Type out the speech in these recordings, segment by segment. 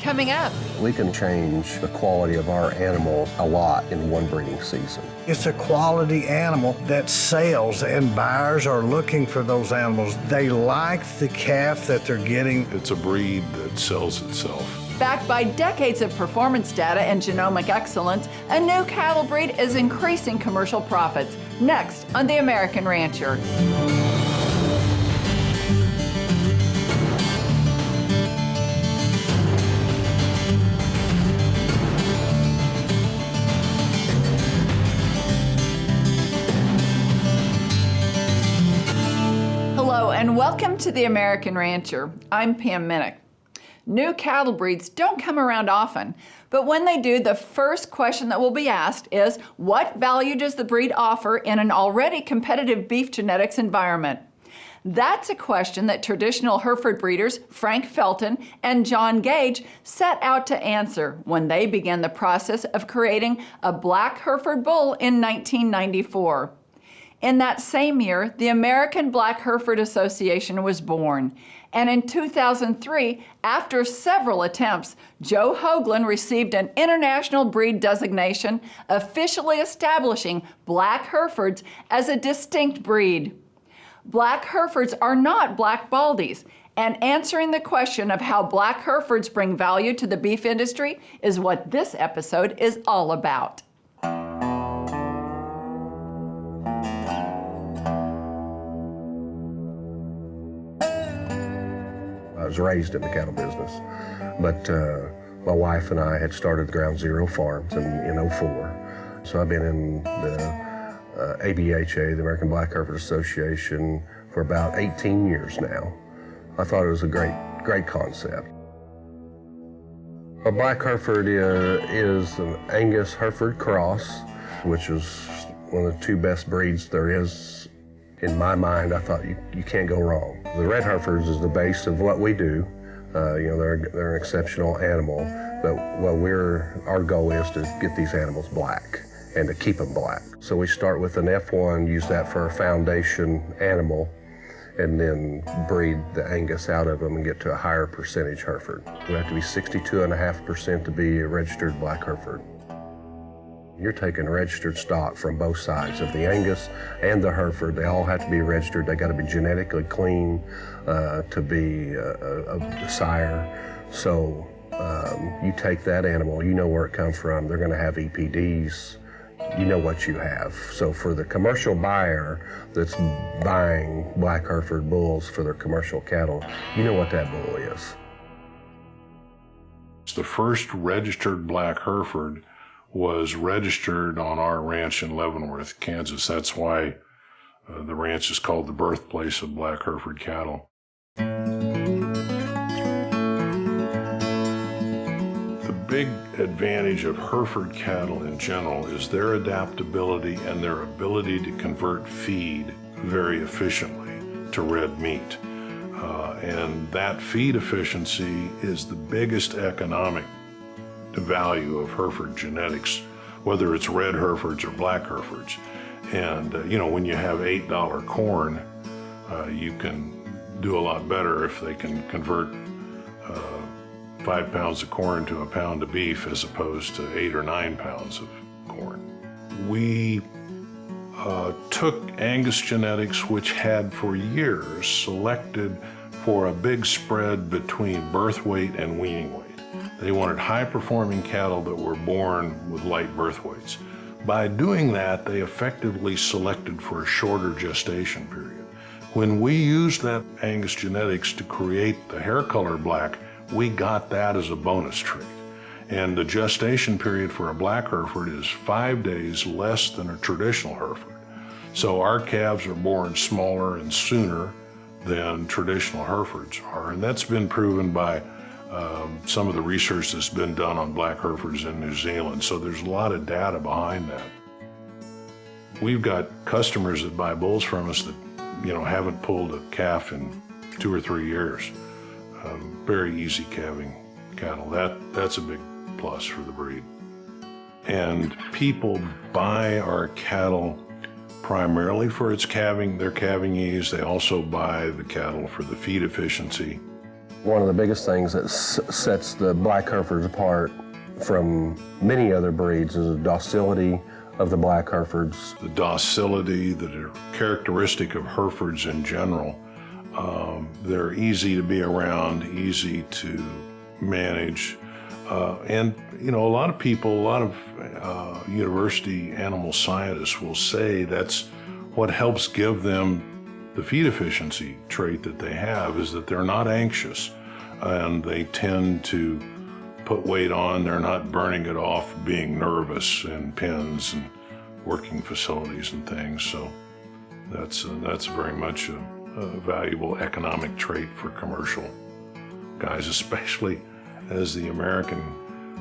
Coming up. We can change the quality of our animals a lot in one breeding season. It's a quality animal that sells, and buyers are looking for those animals. They like the calf that they're getting. It's a breed that sells itself. Backed by decades of performance data and genomic excellence, a new cattle breed is increasing commercial profits. Next on The American Rancher. Hello and welcome to The American Rancher. I'm Pam Minnick. New cattle breeds don't come around often, but when they do, the first question that will be asked is, what value does the breed offer in an already competitive beef genetics environment? That's a question that traditional Hereford breeders Frank Felton and John Gage set out to answer when they began the process of creating a Black Hereford bull in 1994. In that same year, the American Black Hereford Association was born. And in 2003, after several attempts, Joe Hoagland received an international breed designation, officially establishing Black Herefords as a distinct breed. Black Herefords are not Black Baldies, and answering the question of how Black Herefords bring value to the beef industry is what this episode is all about. I was raised in the cattle business, but my wife and I had started Ground Zero Farms in '04. So I've been in the ABHA, the American Black Hereford Association, for about 18 years now. I thought it was a great concept. A Black Hereford is an Angus Hereford cross, which is one of the two best breeds there is. In my mind, I thought you can't go wrong. The Red Herefords is the base of what we do. They're an exceptional animal, but our goal is to get these animals black and to keep them black. So we start with an F1, use that for a foundation animal, and then breed the Angus out of them and get to a higher percentage Hereford. We have to be 62.5% to be a registered Black Hereford. You're taking registered stock from both sides of the Angus and the Hereford. They all have to be registered. They got to be genetically clean to be a sire. So you take that animal, you know where it comes from. They're going to have EPDs. You know what you have. So for the commercial buyer that's buying Black Hereford bulls for their commercial cattle, you know what that bull is. The first registered Black Hereford was registered on our ranch in Leavenworth, Kansas. That's why the ranch is called the birthplace of Black Hereford cattle. The big advantage of Hereford cattle in general is their adaptability and their ability to convert feed very efficiently to red meat. And that feed efficiency is the biggest economic value of Hereford genetics, whether it's red Herefords or Black Herefords. And when you have $8 corn, you can do a lot better if they can convert 5 pounds of corn to a pound of beef as opposed to 8 or 9 pounds of corn. We took Angus genetics, which had for years selected for a big spread between birth weight and weaning weight. They wanted high-performing cattle that were born with light birth weights. By doing that, they effectively selected for a shorter gestation period. When we used that Angus genetics to create the hair color black, we got that as a bonus trait. And the gestation period for a Black Hereford is 5 days less than a traditional Hereford. So our calves are born smaller and sooner than traditional Herefords are, and that's been proven by some of the research that's been done on Black Herefords in New Zealand. So there's a lot of data behind that. We've got customers that buy bulls from us that, haven't pulled a calf in 2 or 3 years. Very easy calving cattle. That's a big plus for the breed. And people buy our cattle primarily for its calving, their calving ease. They also buy the cattle for the feed efficiency. One of the biggest things that sets the Black Herefords apart from many other breeds is the docility of the Black Herefords. The docility that are characteristic of Herefords in general. They're easy to be around, easy to manage. And, a lot of people, a lot of university animal scientists will say that's what helps give them the feed efficiency trait that they have, is that they're not anxious and they tend to put weight on. They're not burning it off being nervous in pens and working facilities and things. So that's very much a valuable economic trait for commercial guys, especially as the American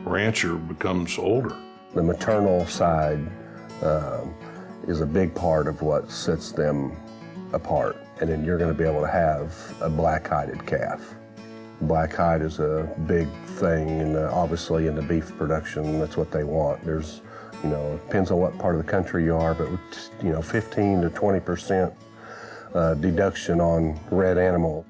rancher becomes older. The maternal side is a big part of what sets them apart. And then you're going to be able to have a black-hided calf. Black hide is a big thing, and obviously in the beef production, that's what they want. There's, it depends on what part of the country you are, but 15 to 20% deduction on red animal.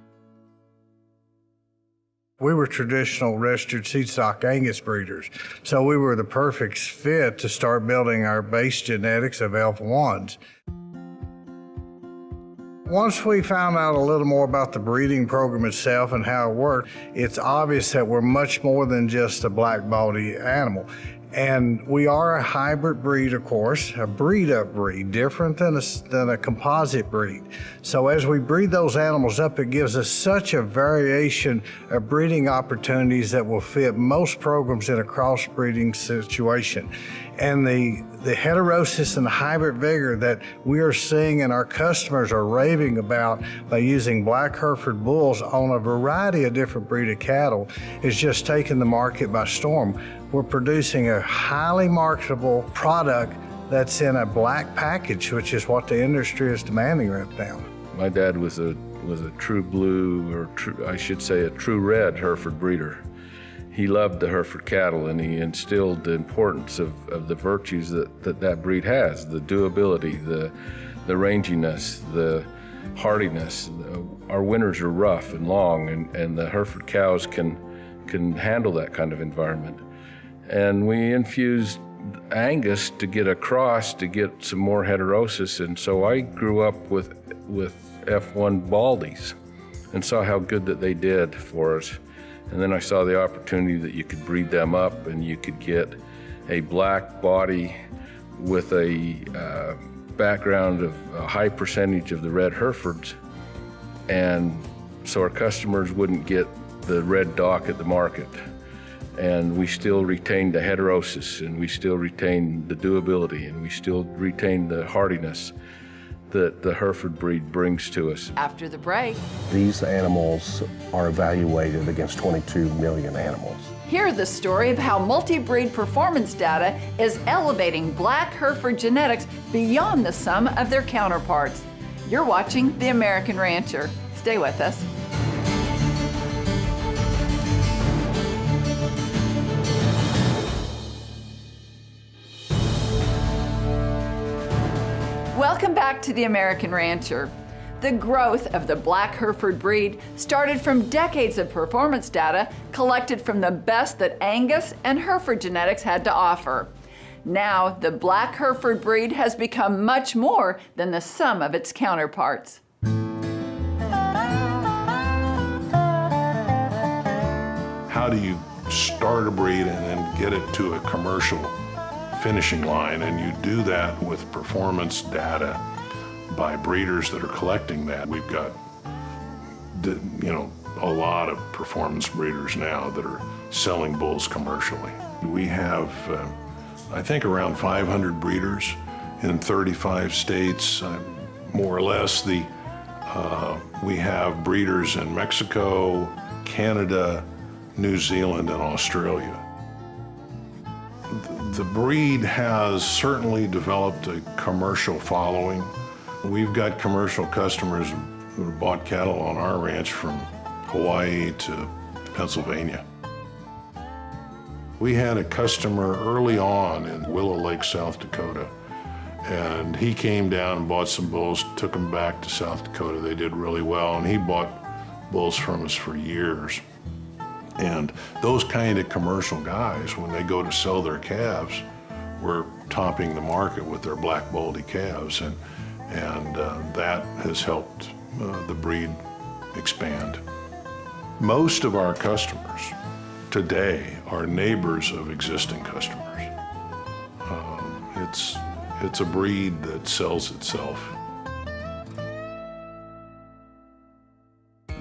We were traditional registered seed stock Angus breeders, so we were the perfect fit to start building our base genetics of F1s. Once we found out a little more about the breeding program itself and how it worked, it's obvious that we're much more than just a Black Baldy animal. And we are a hybrid breed, of course, a breed-up breed, different than a composite breed. So as we breed those animals up, it gives us such a variation of breeding opportunities that will fit most programs in a crossbreeding situation. And the heterosis and the hybrid vigor that we are seeing and our customers are raving about by using Black Hereford bulls on a variety of different breed of cattle is just taking the market by storm. We're producing a highly marketable product that's in a black package, which is what the industry is demanding right now. My dad was a true blue, or I should say a true red Hereford breeder. He loved the Hereford cattle, and he instilled the importance of the virtues that breed has: the doability, the ranginess, the hardiness. Our winters are rough and long, and the Hereford cows can handle that kind of environment. And we infused Angus to get across, to get some more heterosis, and so I grew up with F1 Baldies and saw how good that they did for us. And then I saw the opportunity that you could breed them up and you could get a black body with a background of a high percentage of the red Herefords, and so our customers wouldn't get the red dock at the market. And we still retained the heterosis, and we still retained the doability, and we still retained the hardiness that the Hereford breed brings to us. After the break, These animals are evaluated against 22 million animals. hear the story of how multi-breed performance data is elevating Black Hereford genetics beyond the sum of their counterparts. You're watching The American Rancher. Stay with us. Welcome back to The American Rancher. The growth of the Black Hereford breed started from decades of performance data collected from the best that Angus and Hereford genetics had to offer. Now, the Black Hereford breed has become much more than the sum of its counterparts. How do you start a breed and then get it to a commercial finishing line? And you do that with performance data by breeders that are collecting that. We've got, a lot of performance breeders now that are selling bulls commercially. We have, I think, around 500 breeders in 35 states, more or less. We have breeders in Mexico, Canada, New Zealand, and Australia. The breed has certainly developed a commercial following. We've got commercial customers who have bought cattle on our ranch from Hawaii to Pennsylvania. We had a customer early on in Willow Lake, South Dakota, and he came down and bought some bulls, took them back to South Dakota. They did really well, and he bought bulls from us for years. And those kind of commercial guys, when they go to sell their calves, we're topping the market with their Black Baldy calves, and that has helped the breed expand. Most of our customers today are neighbors of existing customers. It's a breed that sells itself.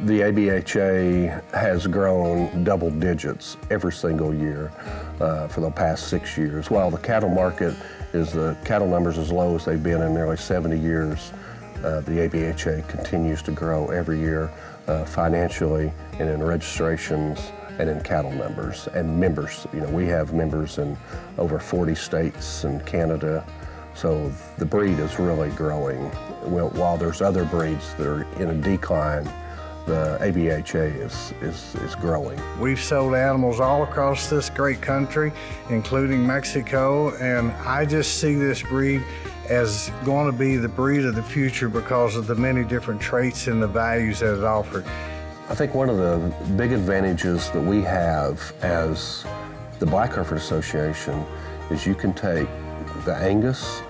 The ABHA has grown double digits every single year for the past 6 years. While the cattle market is the cattle numbers as low as they've been in nearly 70 years, the ABHA continues to grow every year financially and in registrations and in cattle numbers and members. You know, we have members in over 40 states and Canada. So the breed is really growing. While there's other breeds that are in a decline, the ABHA is growing. We've sold animals all across this great country, including Mexico, and I just see this breed as going to be the breed of the future because of the many different traits and the values that it offers. I think one of the big advantages that we have as the Black Hereford Association is you can take the Angus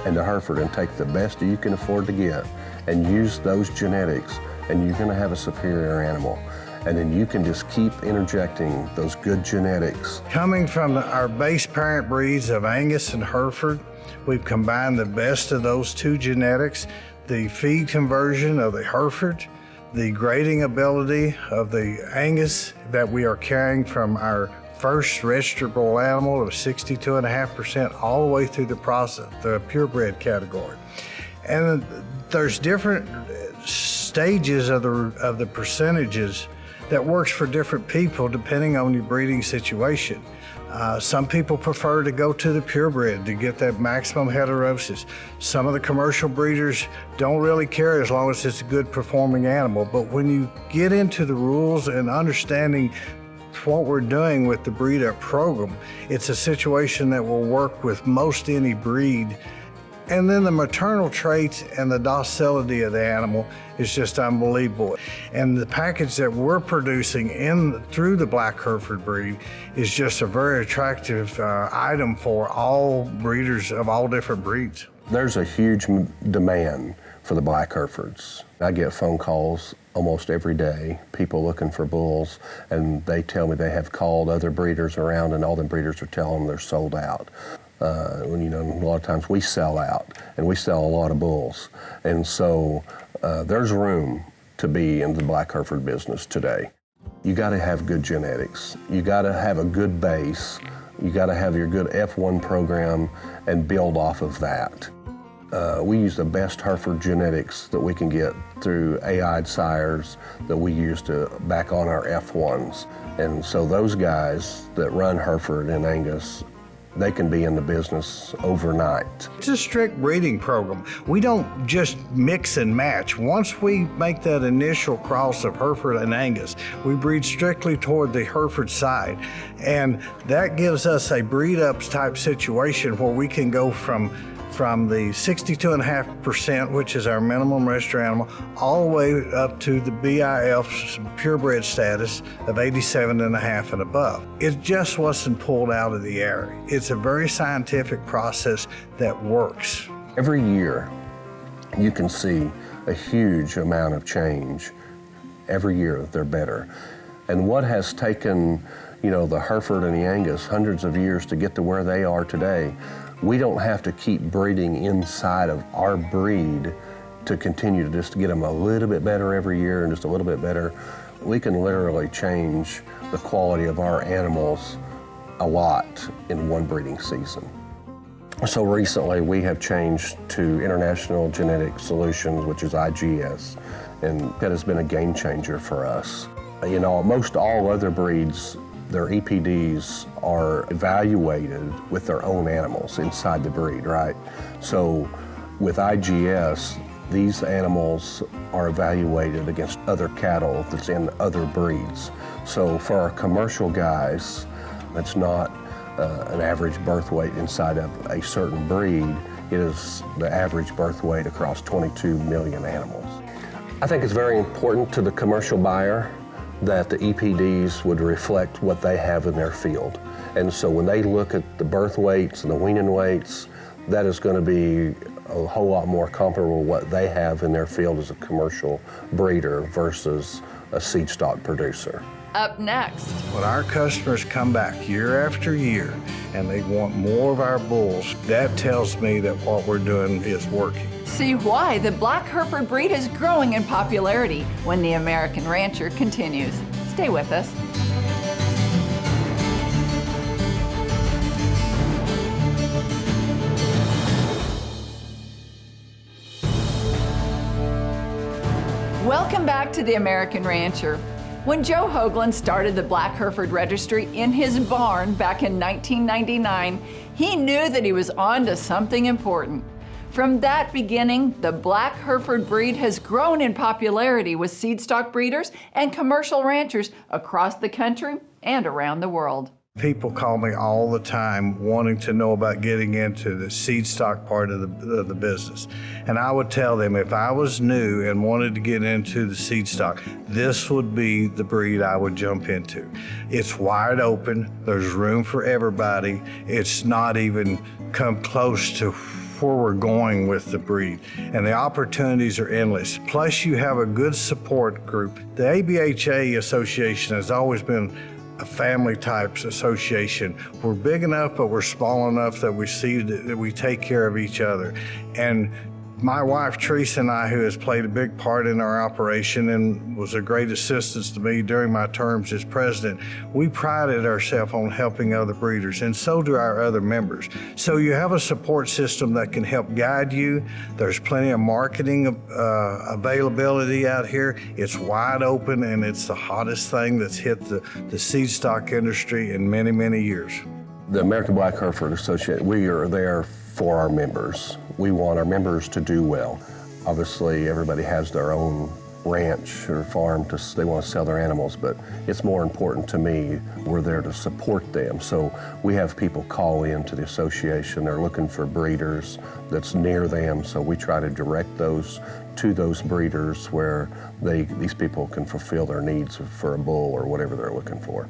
and the Hereford and take the best you can afford to get and use those genetics, and you're going to have a superior animal. And then you can just keep interjecting those good genetics. Coming from our base parent breeds of Angus and Hereford, we've combined the best of those two genetics, the feed conversion of the Hereford, the grading ability of the Angus that we are carrying from our first registrable animal of 62.5% all the way through the process, the purebred category. And there's different stages of the percentages that works for different people depending on your breeding situation. Some people prefer to go to the purebred to get that maximum heterosis. Some of the commercial breeders don't really care as long as it's a good performing animal. But when you get into the rules and understanding what we're doing with the breed up program, it's a situation that will work with most any breed. And then the maternal traits and the docility of the animal is just unbelievable. And the package that we're producing through the Black Hereford breed is just a very attractive item for all breeders of all different breeds. There's a huge demand for the Black Herefords. I get phone calls almost every day, people looking for bulls, and they tell me they have called other breeders around, and all the breeders are telling them they're sold out. You know, a lot of times we sell out, and we sell a lot of bulls. And so there's room to be in the Black Hereford business today. You gotta have good genetics. You gotta have a good base. You gotta have your good F1 program and build off of that. We use the best Hereford genetics that we can get through AI'd sires that we use to back on our F1s. And so those guys that run Hereford and Angus, they can be in the business overnight. It's a strict breeding program. We don't just mix and match. Once we make that initial cross of Hereford and Angus, we breed strictly toward the Hereford side. And that gives us a breed up type situation where we can go from the 62.5%, which is our minimum registered animal, all the way up to the BIF purebred status of 87.5 and above. It just wasn't pulled out of the air. It's a very scientific process that works. Every year, you can see a huge amount of change. Every year, they're better. And what has taken, you know, the Hereford and the Angus hundreds of years to get to where they are today, we don't have to keep breeding inside of our breed to continue to just get them a little bit better every year and just a little bit better. We can literally change the quality of our animals a lot in one breeding season. So recently we have changed to International Genetic Solutions, which is IGS, and that has been a game changer for us. You know, most all other breeds, their EPDs are evaluated with their own animals inside the breed, right? So with IGS, these animals are evaluated against other cattle that's in other breeds. So for our commercial guys, it's not an average birth weight inside of a certain breed. It is the average birth weight across 22 million animals. I think it's very important to the commercial buyer that the EPDs would reflect what they have in their field. And so when they look at the birth weights and the weaning weights, that is going to be a whole lot more comparable to what they have in their field as a commercial breeder versus a seed stock producer. Up next. When our customers come back year after year and they want more of our bulls, that tells me that what we're doing is working. See why the Black Hereford breed is growing in popularity when the American Rancher continues. Stay with us. Welcome back to the American Rancher. When Joe Hoagland started the Black Hereford Registry in his barn back in 1999, he knew that he was on to something important. From that beginning, the Black Hereford breed has grown in popularity with seed stock breeders and commercial ranchers across the country and around the world. People call me all the time wanting to know about getting into the seed stock part of the business. And I would tell them if I was new and wanted to get into the seed stock, this would be the breed I would jump into. It's wide open, there's room for everybody. It's not even come close to where we're going with the breed, and the opportunities are endless. Plus you have a good support group. The ABHA Association has always been a family type association. We're big enough, but we're small enough that we see that we take care of each other. And my wife, Teresa, and I, who has played a big part in our operation and was a great assistance to me during my terms as president, we prided ourselves on helping other breeders, and so do our other members. So you have a support system that can help guide you. There's plenty of marketing availability out here. It's wide open, and it's the hottest thing that's hit the seed stock industry in many, many years. The American Black Hereford Association, we are there for our members. We want our members to do well. Obviously, everybody has their own ranch or farm, they want to sell their animals, but it's more important to me, we're there to support them. So we have people call into the association, they're looking for breeders that's near them, so we try to direct those to those breeders where these people can fulfill their needs for a bull or whatever they're looking for.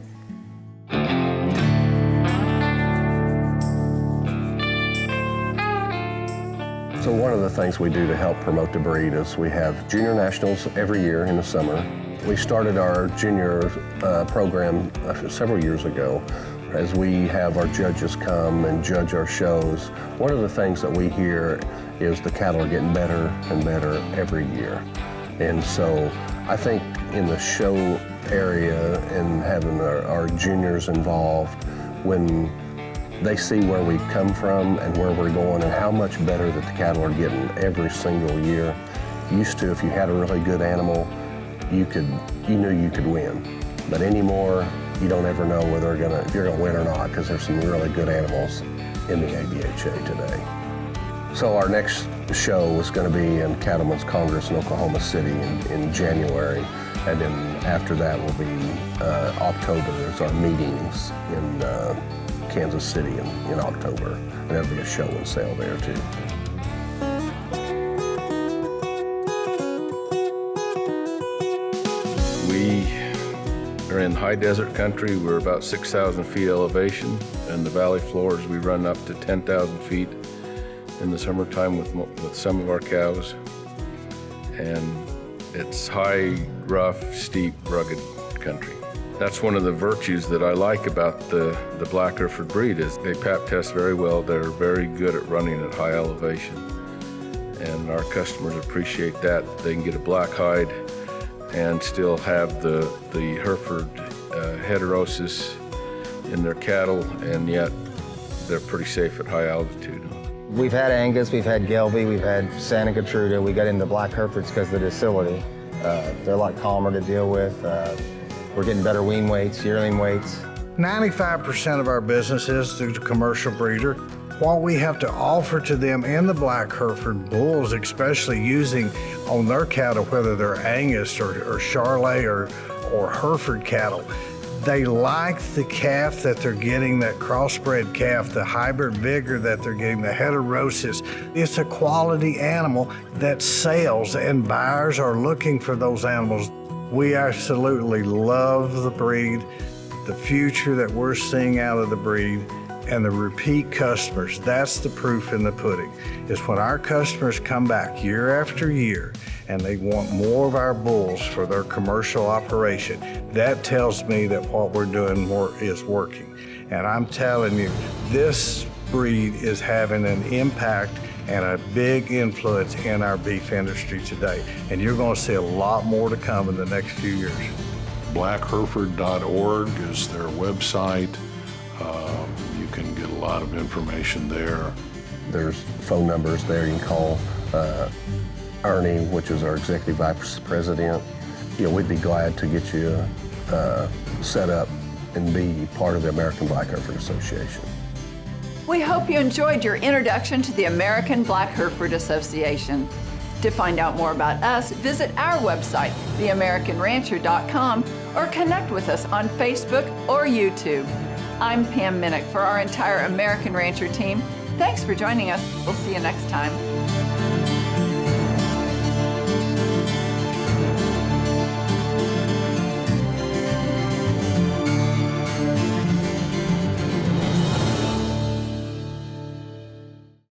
So one of the things we do to help promote the breed is we have junior nationals every year in the summer. We started our junior program several years ago as we have our judges come and judge our shows. One of the things that we hear is the cattle are getting better and better every year. And so I think in the show area and having our juniors involved, when they see where we've come from and where we're going and how much better that the cattle are getting every single year. Used to, if you had a really good animal, you knew you could win. But anymore, you don't ever know whether if you're gonna win or not, because there's some really good animals in the ABHA today. So our next show is gonna be in Cattlemen's Congress in Oklahoma City in January. And then after that will be October is our meetings in Kansas City in October, and there'll be a show and sale there too. We are in high desert country. We're about 6,000 feet elevation, and the valley floors we run up to 10,000 feet in the summertime with some of our cows. And it's high, rough, steep, rugged country. That's one of the virtues that I like about the Black Hereford breed is they pap test very well. They're very good at running at high elevation. And our customers appreciate that. They can get a black hide and still have the Hereford heterosis in their cattle, and yet they're pretty safe at high altitude. We've had Angus, we've had Gelby, we've had Santa Gertruda. We got into Black Herefords because of the docility. They're a lot calmer to deal with. We're getting better wean weights, yearling weights. 95% of our business is through the commercial breeder. What we have to offer to them in the Black Hereford bulls, especially using on their cattle, whether they're Angus or Charolais or Hereford cattle, they like the calf that they're getting, that crossbred calf, the hybrid vigor that they're getting, the heterosis. It's a quality animal that sells, and buyers are looking for those animals. We absolutely love the breed, the future that we're seeing out of the breed, and the repeat customers. That's the proof in the pudding, is when our customers come back year after year and they want more of our bulls for their commercial operation. That tells me that what we're doing is working. And I'm telling you, this breed is having an impact and a big influence in our beef industry today. And you're going to see a lot more to come in the next few years. blackhereford.org is their website. You can get a lot of information there. There's phone numbers there. You can call Ernie, which is our executive vice president. We'd be glad to get you set up and be part of the American Black Hereford Association. We hope you enjoyed your introduction to the American Black Hereford Association. To find out more about us, visit our website, theamericanrancher.com, or connect with us on Facebook or YouTube. I'm Pam Minnick for our entire American Rancher team. Thanks for joining us. We'll see you next time.